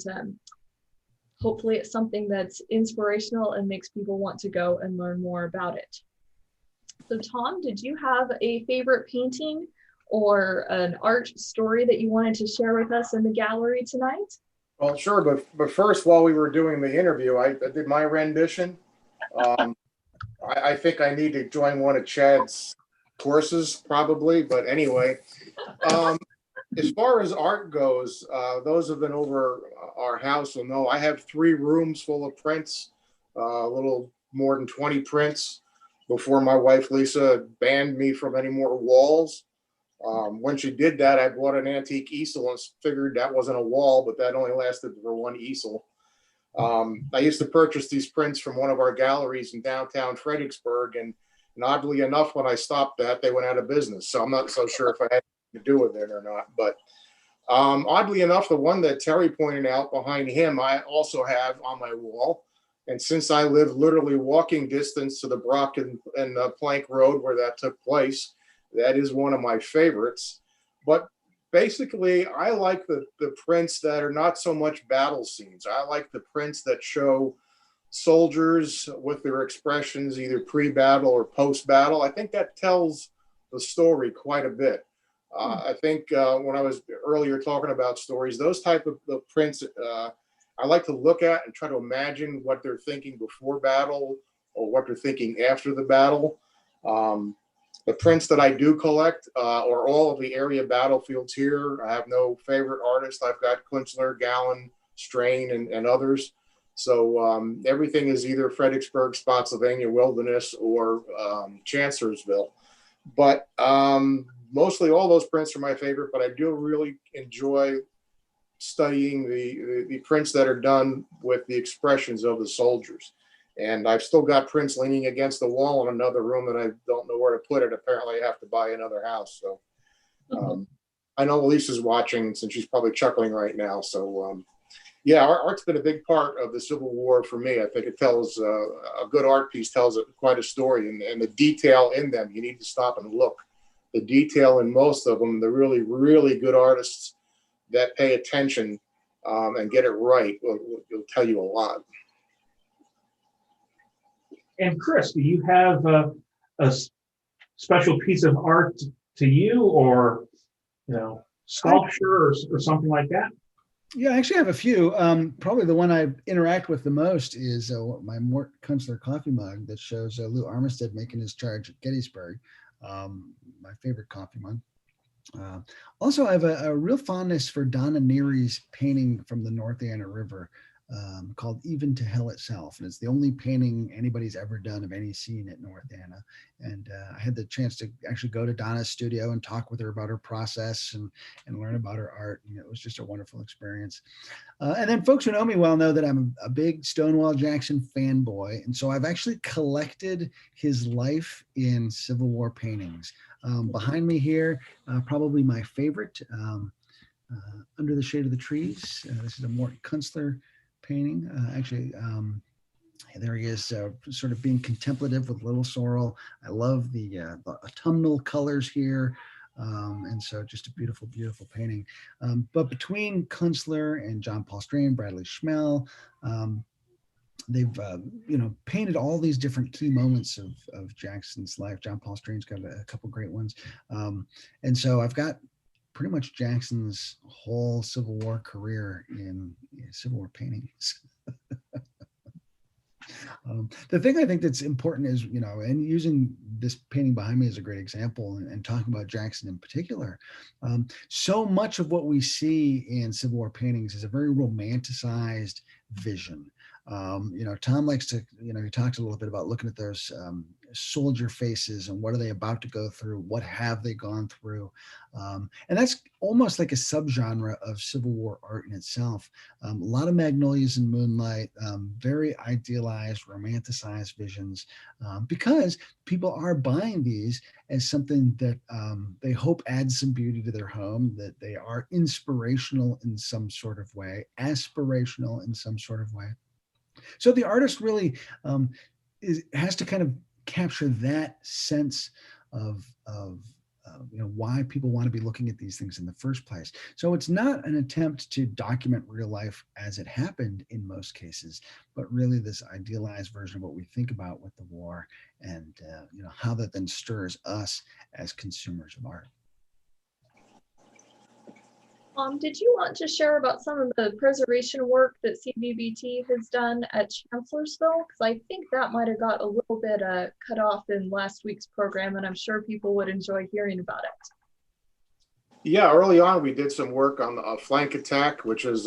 hopefully it's something that's inspirational and makes people want to go and learn more about it. So Tom, did you have a favorite painting or an art story that you wanted to share with us in the gallery tonight? Well, sure, but first, while we were doing the interview, I did my rendition. I think I need to join one of Chad's courses, probably. But anyway, as far as art goes, those who've been over our house will know I have 3 rooms full of prints, a little more than 20 prints before my wife Lisa banned me from any more walls. When she did that, I bought an antique easel and figured that wasn't a wall, but that only lasted for one easel. I used to purchase these prints from one of our galleries in downtown Fredericksburg, and oddly enough, when I stopped that, they went out of business. So I'm not so sure if I had to do with it or not. But oddly enough, the one that Terry pointed out behind him, I also have on my wall. And since I live literally walking distance to the Brock and Plank Road where that took place, that is one of my favorites. But basically, I like the prints that are not so much battle scenes. I like the prints that show soldiers with their expressions, either pre-battle or post-battle. I think that tells the story quite a bit. I think when I was earlier talking about stories, those type of prints, I like to look at and try to imagine what they're thinking before battle or what they're thinking after the battle. The prints that I do collect are all of the area battlefields here. I have no favorite artist. I've got Kunstler, Gowan, Strain, and others. So everything is either Fredericksburg, Spotsylvania, Wilderness, or Chancellorsville. But mostly all those prints are my favorite, but I do really enjoy studying the prints that are done with the expressions of the soldiers. And I've still got prints leaning against the wall in another room that I don't know where to put it. Apparently I have to buy another house. So I know Lisa's watching, since she's probably chuckling right now. So yeah, art's been a big part of the Civil War for me. I think it tells a good art piece tells quite a story, and the detail in them, you need to stop and look. The detail in most of them, the really, really good artists that pay attention and get it right will tell you a lot. And Chris, do you have a special piece of art to you, or sculpture or something like that? Yeah, I actually have a few. Probably the one I interact with the most is my Mort Kunstler coffee mug that shows Lou Armistead making his charge at Gettysburg. My favorite coffee mug. Also, I have a real fondness for Donna Neary's painting from the North Anna River. called Even to Hell Itself. And it's the only painting anybody's ever done of any scene at North Anna. And I had the chance to actually go to Donna's studio and talk with her about her process and learn about her art. And it was just a wonderful experience. And then folks who know me well know that I'm a big Stonewall Jackson fanboy. And so I've actually collected his life in Civil War paintings. Behind me here, probably my favorite, Under the Shade of the Trees. This is a Mort Kunstler painting. There he is, sort of being contemplative with Little Sorrel. I love the autumnal colors here. And so just a beautiful, beautiful painting. But between Kunstler and John Paul Strain, Bradley Schmel, they've painted all these different key moments of Jackson's life. John Paul Strain's got a couple great ones. And so I've got pretty much Jackson's whole Civil War career in Civil War paintings. The thing I think that's important is, and using this painting behind me as a great example and talking about Jackson in particular, so much of what we see in Civil War paintings is a very romanticized vision. Tom likes to, he talks a little bit about looking at those soldier faces and what are they about to go through, what have they gone through, and that's almost like a subgenre of Civil War art in itself. A lot of magnolias and moonlight, very idealized, romanticized visions, because people are buying these as something that they hope adds some beauty to their home, that they are inspirational in some sort of way, aspirational in some sort of way. So the artist really has to kind of capture that sense of why people want to be looking at these things in the first place. So it's not an attempt to document real life as it happened in most cases, but really this idealized version of what we think about with the war and how that then stirs us as consumers of art. Did you want to share about some of the preservation work that CVBT has done at Chancellorsville? Because I think that might have got a little bit cut off in last week's program, and I'm sure people would enjoy hearing about it. Yeah, early on we did some work on the flank attack, which is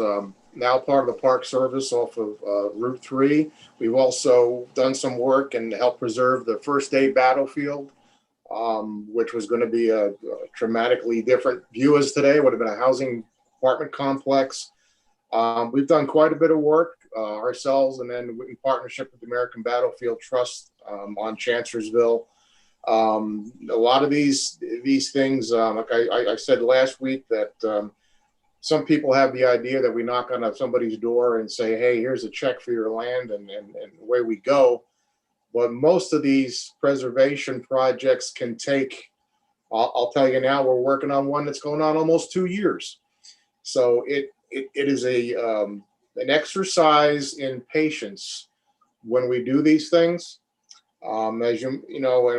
now part of the Park Service off of Route 3. We've also done some work and helped preserve the first day battlefield, which was going to be a dramatically different view as today. It would have been a housing apartment complex. We've done quite a bit of work ourselves, and then in partnership with the American Battlefield Trust on Chancellorsville. A lot of these things, like I said last week, that some people have the idea that we knock on somebody's door and say, hey, here's a check for your land, and away we go. But most of these preservation projects can take, I'll tell you now, we're working on one that's going on almost 2 years. So it is an exercise in patience when we do these things. As and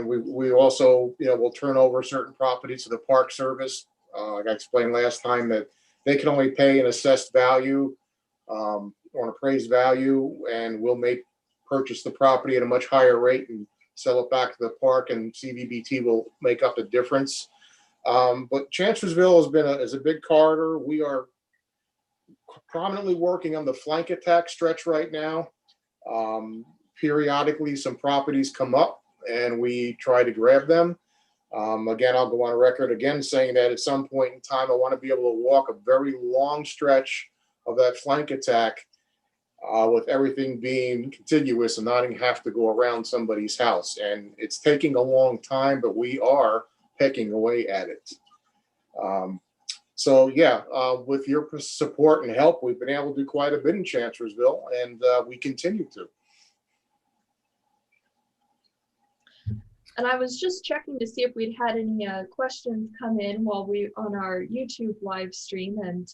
we also, will turn over certain properties to the Park Service. Like I explained last time, that they can only pay an assessed value or an appraised value, and we'll purchase the property at a much higher rate and sell it back to the park, and CVBT will make up the difference. But Chancellorsville is a big corridor. We are prominently working on the flank attack stretch right now. Periodically, some properties come up and we try to grab them. Again, I'll go on record again saying that at some point in time, I want to be able to walk a very long stretch of that flank attack with everything being contiguous and not even have to go around somebody's house. And it's taking a long time, but we are pecking away at it. With your support and help, we've been able to do quite a bit in Chancellorsville, and we continue to. And I was just checking to see if we'd had any questions come in while we on our YouTube live stream, and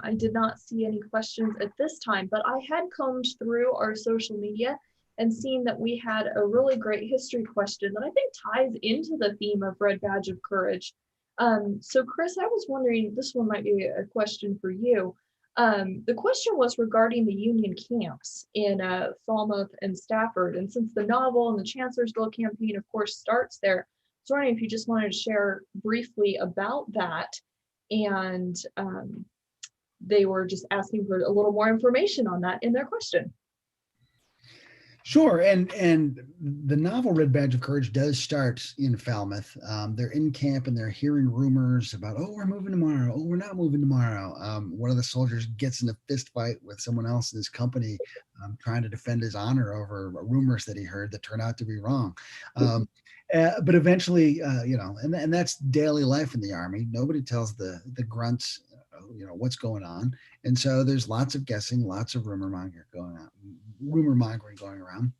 I did not see any questions at this time, but I had combed through our social media and seen that we had a really great history question that I think ties into the theme of Red Badge of Courage. So Chris, I was wondering, this one might be a question for you. The question was regarding the Union camps in Falmouth and Stafford. And since the novel and the Chancellorsville campaign, of course, starts there, I was wondering if you just wanted to share briefly about that and they were just asking for a little more information on that in their question. Sure, and the novel Red Badge of Courage does start in Falmouth. They're in camp and they're hearing rumors about, oh, we're moving tomorrow. Oh, we're not moving tomorrow. One of the soldiers gets in a fist fight with someone else in his company, trying to defend his honor over rumors that he heard that turned out to be wrong. But eventually, and that's daily life in the Army. Nobody tells the grunts, what's going on, and so there's lots of guessing, lots of rumor mongering going around.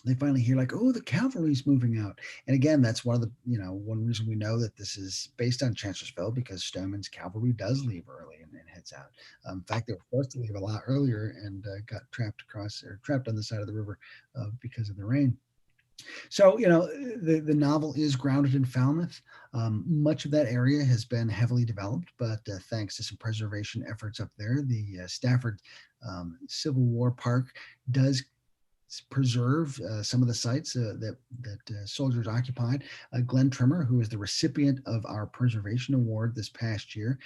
They finally hear like, oh, the cavalry's moving out, and again, that's one of the one reason we know that this is based on Chancellorsville, because Stoneman's cavalry does leave early and heads out. In fact, they were forced to leave a lot earlier and got trapped on the side of the river because of the rain. So, the novel is grounded in Falmouth. Much of that area has been heavily developed, but thanks to some preservation efforts up there, the Stafford Civil War Park does preserve some of the sites that soldiers occupied. Glenn Trimmer, who is the recipient of our preservation award this past year,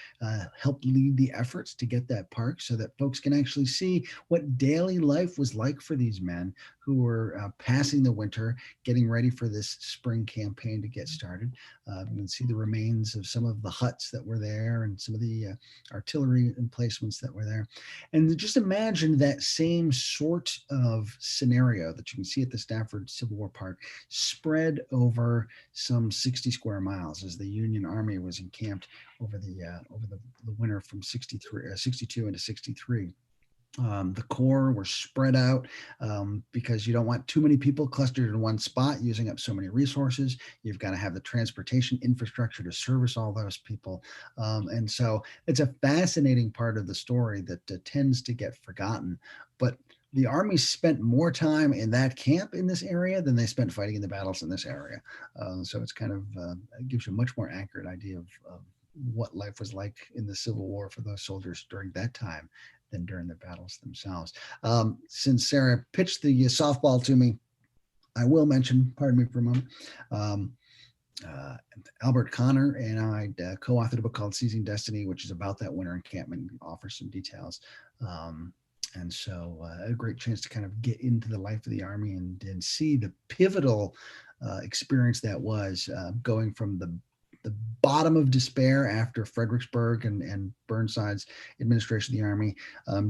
helped lead the efforts to get that park so that folks can actually see what daily life was like for these men who were passing the winter, getting ready for this spring campaign to get started. You can see the remains of some of the huts that were there and some of the artillery emplacements that were there. And just imagine that same sort of scenario that you can see at the Stafford Civil War Park spread over some 60 square miles as the Union Army was encamped over the winter from 62 into 63. The Corps were spread out because you don't want too many people clustered in one spot using up so many resources. You've got to have the transportation infrastructure to service all those people. And so it's a fascinating part of the story that tends to get forgotten. But the Army spent more time in that camp in this area than they spent fighting in the battles in this area. So it's kind of it gives you a much more accurate idea of what life was like in the Civil War for those soldiers during that time than during the battles themselves. Since Sarah pitched the softball to me, I will mention, pardon me for a moment, Albert Connor and I co-authored a book called Seizing Destiny, which is about that winter encampment, offers some details. And so a great chance to kind of get into the life of the Army and see the pivotal experience that was going from the bottom of despair after Fredericksburg and Burnside's administration of the Army.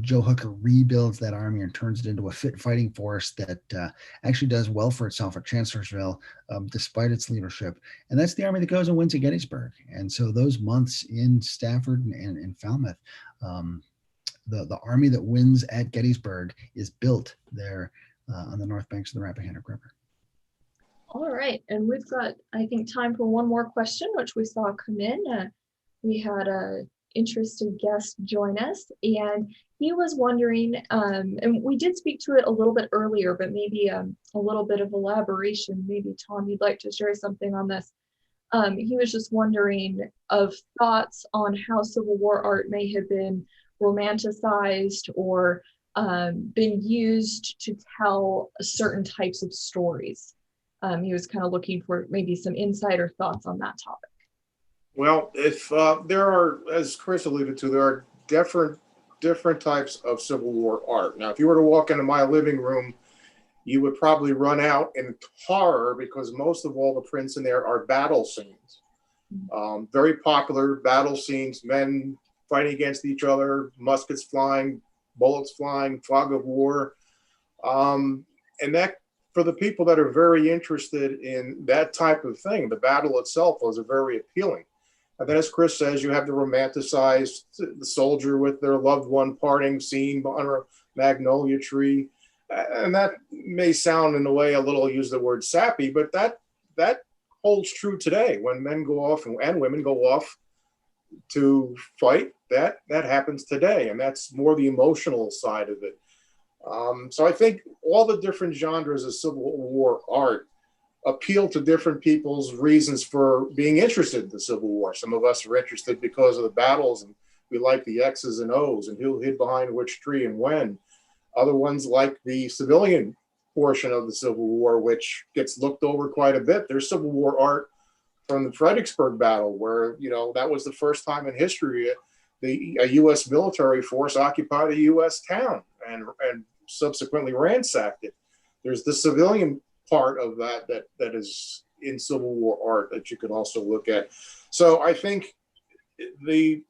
Joe Hooker rebuilds that Army and turns it into a fit fighting force that actually does well for itself at Chancellorsville, despite its leadership. And that's the Army that goes and wins at Gettysburg. And so those months in Stafford and Falmouth, the Army that wins at Gettysburg is built there on the north banks of the Rappahannock River. All right, and we've got, I think, time for one more question, which we saw come in. We had a interested guest join us, and he was wondering, and we did speak to it a little bit earlier, but maybe a little bit of elaboration. Maybe, Tom, you'd like to share something on this. He was just wondering of thoughts on how Civil War art may have been romanticized or been used to tell certain types of stories. He was kind of looking for maybe some insider thoughts on that topic. Well, if there are, as Chris alluded to, there are different types of Civil War art. Now, if you were to walk into my living room, you would probably run out in horror because most of all the prints in there are battle scenes. Very popular battle scenes, men fighting against each other, muskets flying, bullets flying, fog of war. And that, for the people that are very interested in that type of thing, the battle itself was very appealing. And then, as Chris says, you have the romanticized the soldier with their loved one parting scene under a magnolia tree. And that may sound in a way a little, use the word sappy, but that holds true today. When men go off and women go off to fight, that happens today. And that's more the emotional side of it. So I think all the different genres of Civil War art appeal to different people's reasons for being interested in the Civil War. Some of us are interested because of the battles and we like the X's and O's and who hid behind which tree and when. Other ones like the civilian portion of the Civil War, which gets looked over quite a bit. There's Civil War art from the Fredericksburg battle where, that was the first time in history a U.S. military force occupied a U.S. town and subsequently ransacked it. There's the civilian part of that is in Civil War art that you can also look at. So I think the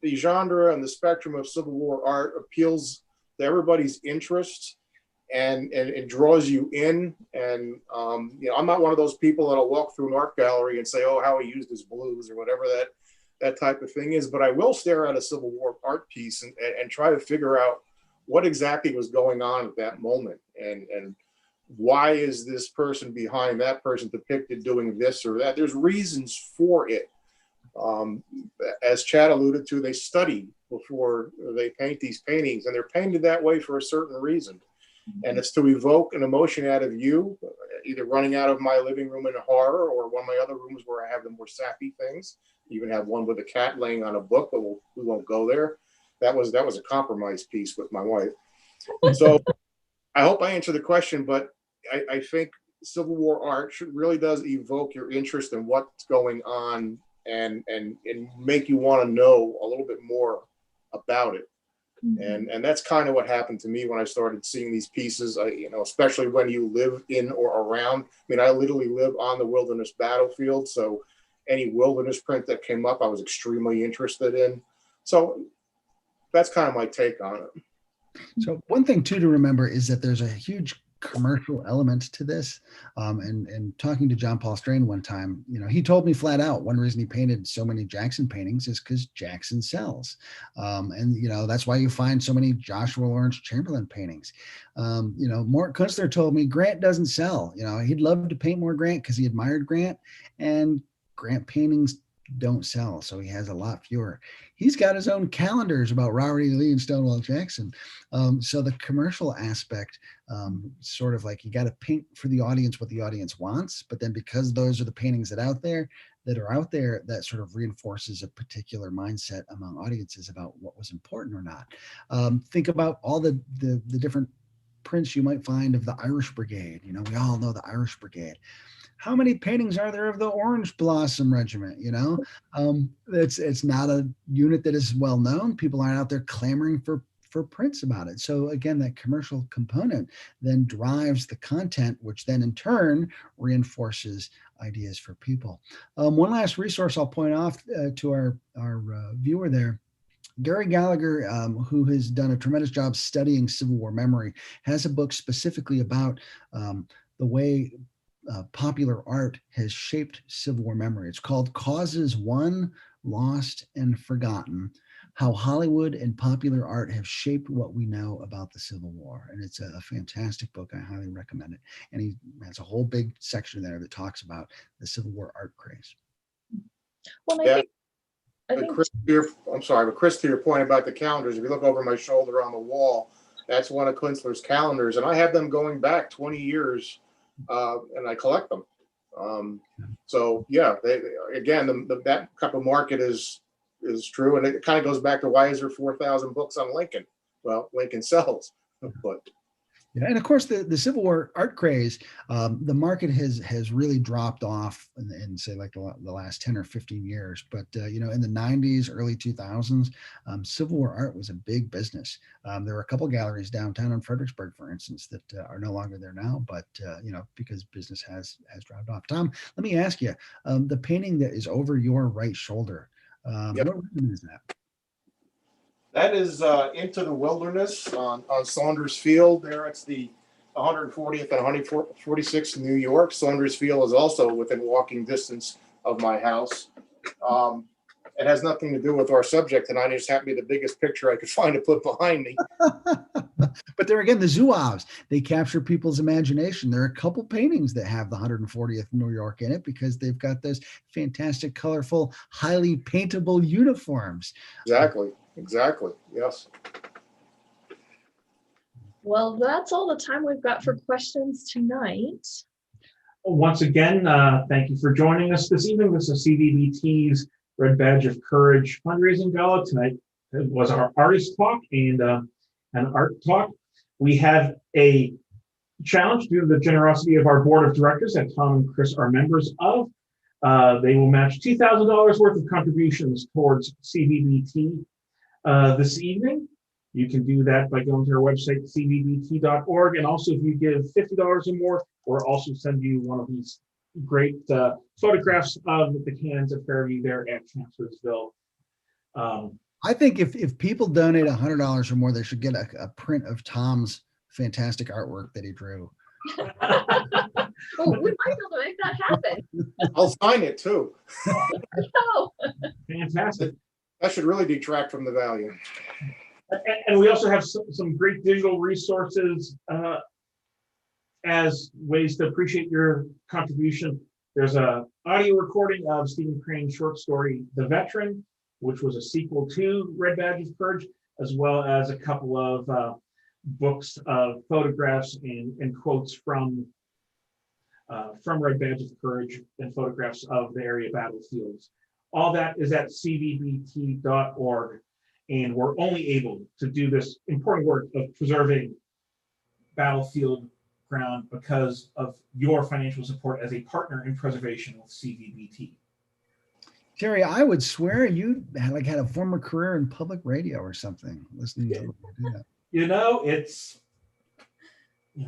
genre and the spectrum of Civil War art appeals to everybody's interests, and it draws you in. And I'm not one of those people that'll walk through an art gallery and say, "Oh, how he used his blues," or whatever that type of thing is. But I will stare at a Civil War art piece and try to figure out what exactly was going on at that moment, and why is this person behind that person depicted doing this or that. There's reasons for it. As Chad alluded to, they study before they paint these paintings, and they're painted that way for a certain reason. And it's to evoke an emotion out of you, either running out of my living room in horror, or one of my other rooms where I have the more sappy things. Even have one with a cat laying on a book, but we won't go there. That was a compromise piece with my wife. So I hope I answered the question, but I think Civil War art really does evoke your interest in what's going on, and make you want to know a little bit more about it. Mm-hmm. And that's kind of what happened to me when I started seeing these pieces, especially when you live in or around. I mean, I literally live on the wilderness battlefield. So any wilderness print that came up, I was extremely interested in. So that's kind of my take on it. So one thing too to remember is that there's a huge commercial element to this. And talking to John Paul Strain one time, he told me flat out, one reason he painted so many Jackson paintings is because Jackson sells. And that's why you find so many Joshua Lawrence Chamberlain paintings. Mort Kunstler told me Grant doesn't sell. He'd love to paint more Grant because he admired Grant, and Grant paintings don't sell, so he has a lot fewer. He's got his own calendars about Robert E. Lee and Stonewall Jackson. So the commercial aspect, sort of like you got to paint for the audience what the audience wants, but then because those are the paintings that are out there, that sort of reinforces a particular mindset among audiences about what was important or not. Think about all the different prints you might find of the Irish Brigade. We all know the Irish Brigade. How many paintings are there of the Orange Blossom Regiment? It's not a unit that is well known. People aren't out there clamoring for prints about it. So again, that commercial component then drives the content, which then in turn reinforces ideas for people. One last resource I'll point off to our viewer there. Gary Gallagher, who has done a tremendous job studying Civil War memory, has a book specifically about the way popular art has shaped Civil War memory. It's called Causes Won, Lost, and Forgotten: How Hollywood and Popular Art Have Shaped What We Know About the Civil War. And it's a fantastic book. I highly recommend it. And he has a whole big section there that talks about the Civil War art craze. Well, I think Chris, to your point about the calendars, if you look over my shoulder on the wall, that's one of Kunstler's calendars, and I have them going back 20 years. And I collect them. So yeah, that type of market is true, and it kind of goes back to why is there 4,000 books on Lincoln? Well, Lincoln sells, but. Yeah, and of course the Civil War art craze, the market has really dropped off in say like the last 10 or 15 years. But in the 90s, early 2000s, Civil War art was a big business. There were a couple galleries downtown in Fredericksburg, for instance, that are no longer there now. But because business has dropped off. Tom, let me ask you, the painting that is over your right shoulder, Yep. What region is that? That is Into the Wilderness on Saunders Field. There, it's the 140th and 146th in New York. Saunders Field is also within walking distance of my house. It has nothing to do with our subject tonight. It just happened to be the biggest picture I could find to put behind me. But there again, the Zouaves, they capture people's imagination. There are a couple paintings that have the 140th New York in it because they've got those fantastic, colorful, highly paintable uniforms. Exactly. Yes. Well, that's all the time we've got for questions tonight. Once again, thank you for joining us this evening. This is CVBT's Red Badge of Courage fundraising gala tonight. It was our artist talk and an art talk. We have a challenge due to the generosity of our board of directors that Tom and Chris are members of. They will match $2,000 worth of contributions towards CVBT this evening. You can do that by going to our website, cvbt.org. And also, if you give $50 or more, we'll also send you one of these great photographs of the cannons at Fairview there at Chancellorsville. I think if people donate $100 or more, they should get a print of Tom's fantastic artwork that he drew. Oh, we might be able to make that happen. I'll sign it too. No. Fantastic. That should really detract from the value. And we also have some great digital resources as ways to appreciate your contribution. There's a audio recording of Stephen Crane's short story, The Veteran, which was a sequel to Red Badge of Courage, as well as a couple of books of photographs and quotes from Red Badge of Courage and photographs of the area battlefields. All that is at cvbt.org. And we're only able to do this important work of preserving battlefield ground because of your financial support as a partner in preservation with CVBT. Terry, I would swear you had a former career in public radio or something. Listening to what you do. You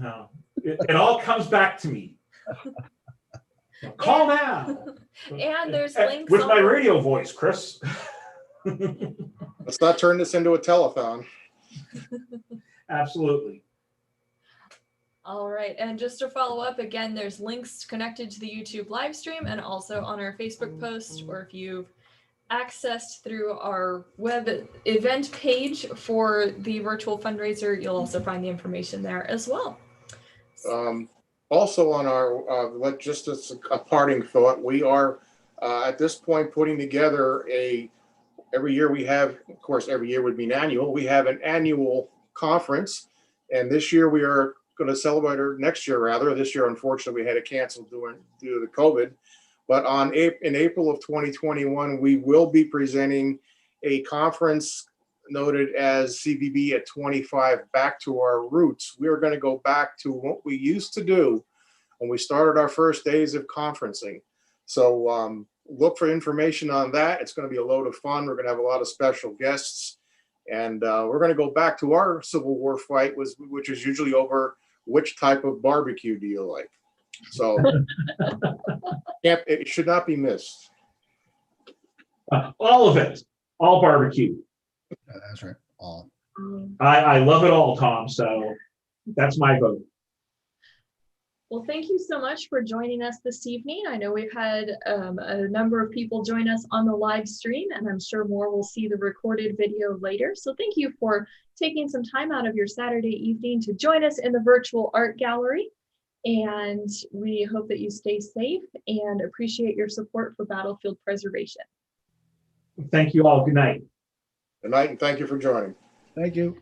know, it all comes back to me. Call now. And there's links with my radio voice, Chris. Let's not turn this into a telethon. Absolutely. All right, and just to follow up again, there's links connected to the YouTube live stream and also on our Facebook post, or if you've accessed through our web event page for the virtual fundraiser, you'll also find the information there as well. Also on our, just as a parting thought, we are at this point putting together every year we have, of course, every year would be an annual. We have an annual conference, and this year we are going to celebrate, or next year rather. This year, unfortunately, we had to cancel due to the COVID. But in April of 2021, we will be presenting a conference noted as CVB at 25, Back to Our Roots. We are going to go back to what we used to do when we started our first days of conferencing. So look for information on that. It's going to be a load of fun. We're going to have a lot of special guests. And we're going to go back to our Civil War fight, which is usually over which type of barbecue do you like. So it should not be missed. All of it. All barbecue. That's right. All. I love it all, Tom. So that's my vote. Well, thank you so much for joining us this evening. I know we've had a number of people join us on the live stream, and I'm sure more will see the recorded video later. So thank you for taking some time out of your Saturday evening to join us in the virtual art gallery. And we hope that you stay safe and appreciate your support for battlefield preservation. Thank you all. Good night. Good night, and thank you for joining. Thank you.